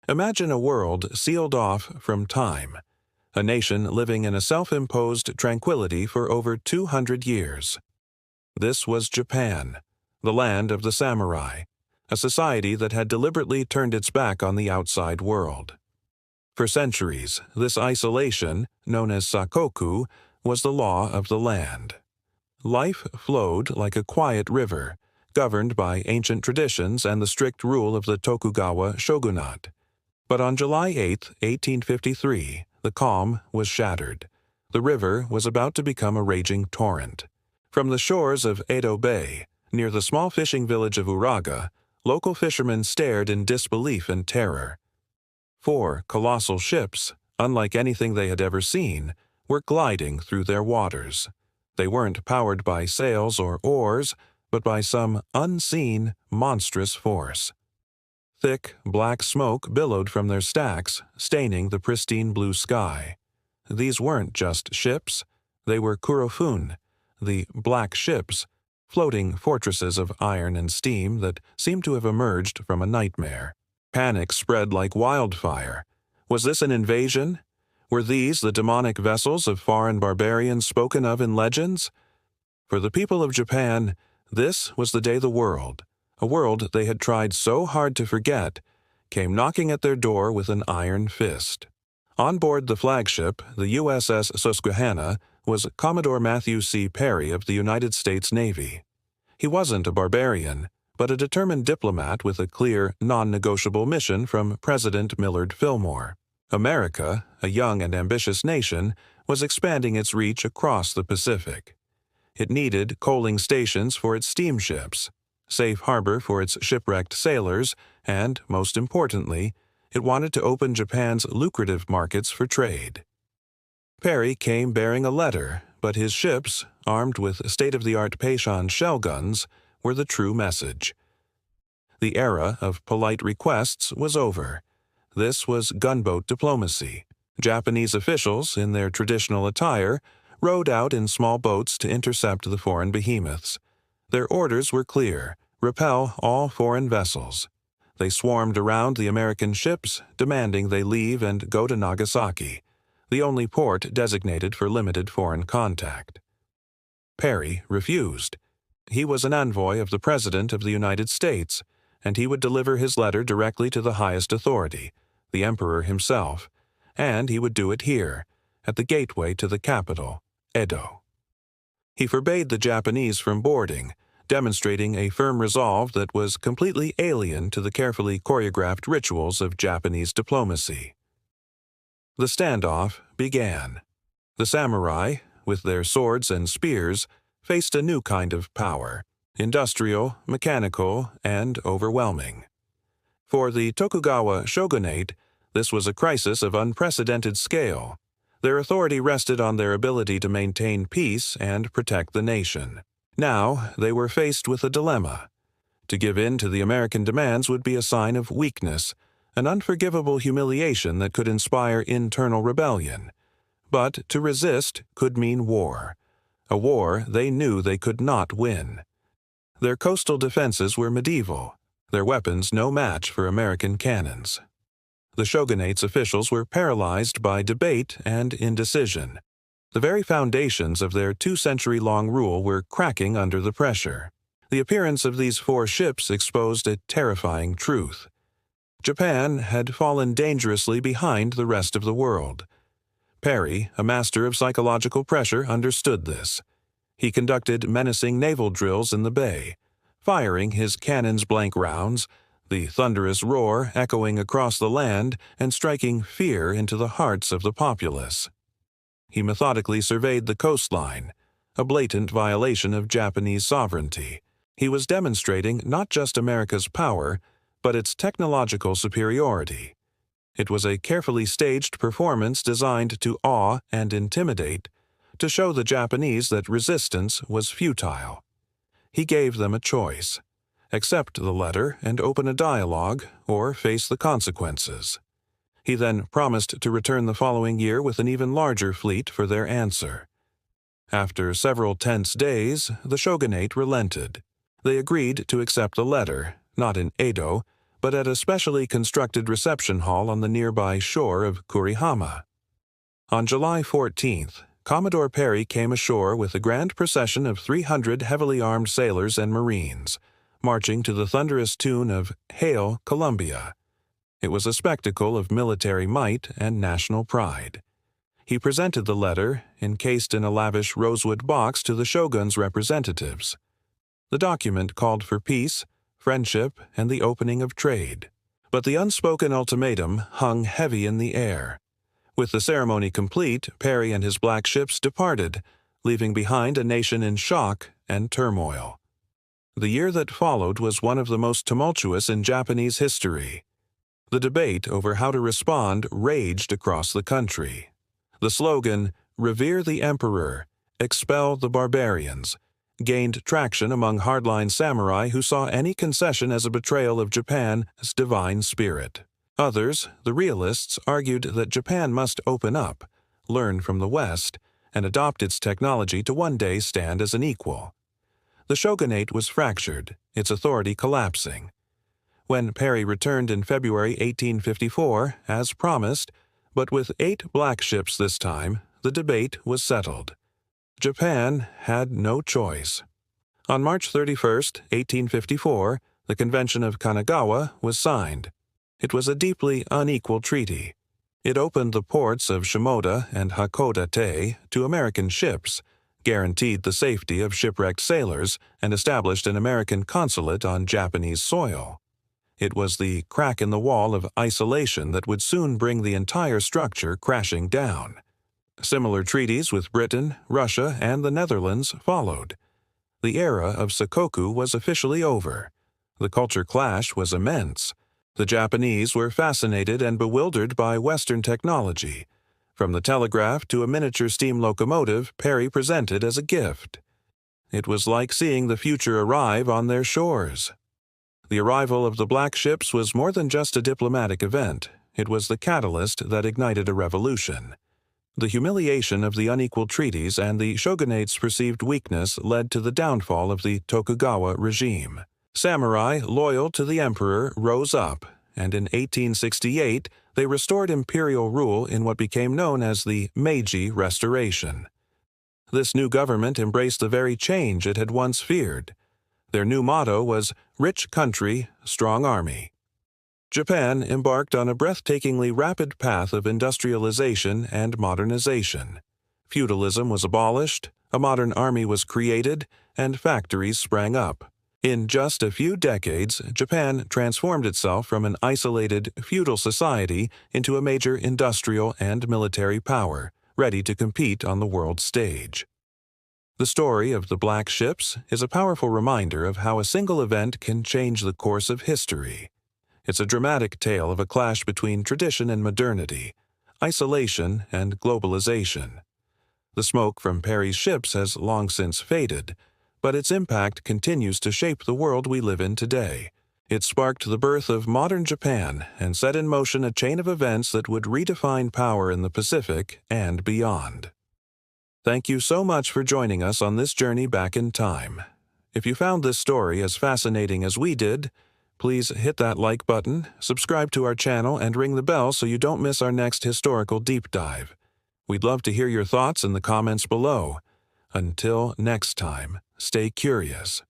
Imagine a world sealed off from time, a nation living in a self-imposed tranquility for over 200 years. This was Japan, the land of the samurai, a society that had deliberately turned its back on the outside world. For centuries, this isolation, known as sakoku, was the law of the land. Life flowed like a quiet river, governed by ancient traditions and the strict rule of the Tokugawa shogunate. But on July 8, 1853, the calm was shattered. The river was about to become a raging torrent. From the shores of Edo Bay, near the small fishing village of Uraga, local fishermen stared in disbelief and terror. 4 colossal ships, unlike anything they had ever seen, were gliding through their waters. They weren't powered by sails or oars, but by some unseen, monstrous force. Thick, black smoke billowed from their stacks, staining the pristine blue sky. These weren't just ships. They were kurofun, the black ships, floating fortresses of iron and steam that seemed to have emerged from a nightmare. Panic spread like wildfire. Was this an invasion? Were these the demonic vessels of foreign barbarians spoken of in legends? For the people of Japan, this was the day the world, a world they had tried so hard to forget, came knocking at their door with an iron fist. On board the flagship, the USS Susquehanna, was Commodore Matthew C. Perry of the United States Navy. He wasn't a barbarian, but a determined diplomat with a clear, non-negotiable mission from President Millard Fillmore. America, a young and ambitious nation, was expanding its reach across the Pacific. It needed coaling stations for its steamships, safe harbor for its shipwrecked sailors, and, most importantly, it wanted to open Japan's lucrative markets for trade. Perry came bearing a letter, but his ships, armed with state-of-the-art Peishan shell guns, were the true message. The era of polite requests was over. This was gunboat diplomacy. Japanese officials, in their traditional attire, rowed out in small boats to intercept the foreign behemoths. Their orders were clear: repel all foreign vessels. They swarmed around the American ships, demanding they leave and go to Nagasaki, the only port designated for limited foreign contact. Perry refused. He was an envoy of the President of the United States, and he would deliver his letter directly to the highest authority, the Emperor himself, and he would do it here, at the gateway to the capital, Edo. He forbade the Japanese from boarding, demonstrating a firm resolve that was completely alien to the carefully choreographed rituals of Japanese diplomacy. The standoff began. The samurai, with their swords and spears, faced a new kind of power, industrial, mechanical, and overwhelming. For the Tokugawa shogunate, this was a crisis of unprecedented scale. Their authority rested on their ability to maintain peace and protect the nation. Now they were faced with a dilemma. To give in to the American demands would be a sign of weakness, an unforgivable humiliation that could inspire internal rebellion. But to resist could mean war, a war they knew they could not win. Their coastal defenses were medieval, their weapons no match for American cannons. The shogunate's officials were paralyzed by debate and indecision. The very foundations of their 2-century-long rule were cracking under the pressure. The appearance of these 4 ships exposed a terrifying truth. Japan had fallen dangerously behind the rest of the world. Perry, a master of psychological pressure, understood this. He conducted menacing naval drills in the bay, firing his cannons' blank rounds, the thunderous roar echoing across the land and striking fear into the hearts of the populace. He methodically surveyed the coastline, a blatant violation of Japanese sovereignty. He was demonstrating not just America's power, but its technological superiority. It was a carefully staged performance designed to awe and intimidate, to show the Japanese that resistance was futile. He gave them a choice: accept the letter and open a dialogue, or face the consequences. He then promised to return the following year with an even larger fleet for their answer. After several tense days, the shogunate relented. They agreed to accept the letter, not in Edo, but at a specially constructed reception hall on the nearby shore of Kurihama. On July 14th, Commodore Perry came ashore with a grand procession of 300 heavily armed sailors and Marines, marching to the thunderous tune of "Hail, Columbia." It was a spectacle of military might and national pride. He presented the letter, encased in a lavish rosewood box, to the shogun's representatives. The document called for peace, friendship, and the opening of trade. But the unspoken ultimatum hung heavy in the air. With the ceremony complete, Perry and his black ships departed, leaving behind a nation in shock and turmoil. The year that followed was one of the most tumultuous in Japanese history. The debate over how to respond raged across the country. The slogan, "Revere the Emperor, expel the barbarians," gained traction among hardline samurai who saw any concession as a betrayal of Japan's divine spirit. Others, the realists, argued that Japan must open up, learn from the West, and adopt its technology to one day stand as an equal. The shogunate was fractured, its authority collapsing. When Perry returned in February 1854, as promised, but with 8 black ships this time, the debate was settled. Japan had no choice. On March 31, 1854, the Convention of Kanagawa was signed. It was a deeply unequal treaty. It opened the ports of Shimoda and Hakodate to American ships, guaranteed the safety of shipwrecked sailors, and established an American consulate on Japanese soil. It was the crack in the wall of isolation that would soon bring the entire structure crashing down. Similar treaties with Britain, Russia, and the Netherlands followed. The era of Sakoku was officially over. The culture clash was immense. The Japanese were fascinated and bewildered by Western technology. From the telegraph to a miniature steam locomotive, Perry presented as a gift. It was like seeing the future arrive on their shores. The arrival of the black ships was more than just a diplomatic event. It was the catalyst that ignited a revolution. The humiliation of the unequal treaties and the shogunate's perceived weakness led to the downfall of the Tokugawa regime. Samurai loyal to the emperor rose up, and in 1868 they restored imperial rule in what became known as the Meiji Restoration. This new government embraced the very change it had once feared. Their new motto was "Rich Country, Strong Army." Japan embarked on a breathtakingly rapid path of industrialization and modernization. Feudalism was abolished, a modern army was created, and factories sprang up. In just a few decades, Japan transformed itself from an isolated, feudal society into a major industrial and military power, ready to compete on the world stage. The story of the Black Ships is a powerful reminder of how a single event can change the course of history. It's a dramatic tale of a clash between tradition and modernity, isolation and globalization. The smoke from Perry's ships has long since faded, but its impact continues to shape the world we live in today. It sparked the birth of modern Japan and set in motion a chain of events that would redefine power in the Pacific and beyond. Thank you so much for joining us on this journey back in time. If you found this story as fascinating as we did, please hit that like button, subscribe to our channel, and ring the bell so you don't miss our next historical deep dive. We'd love to hear your thoughts in the comments below. Until next time, stay curious.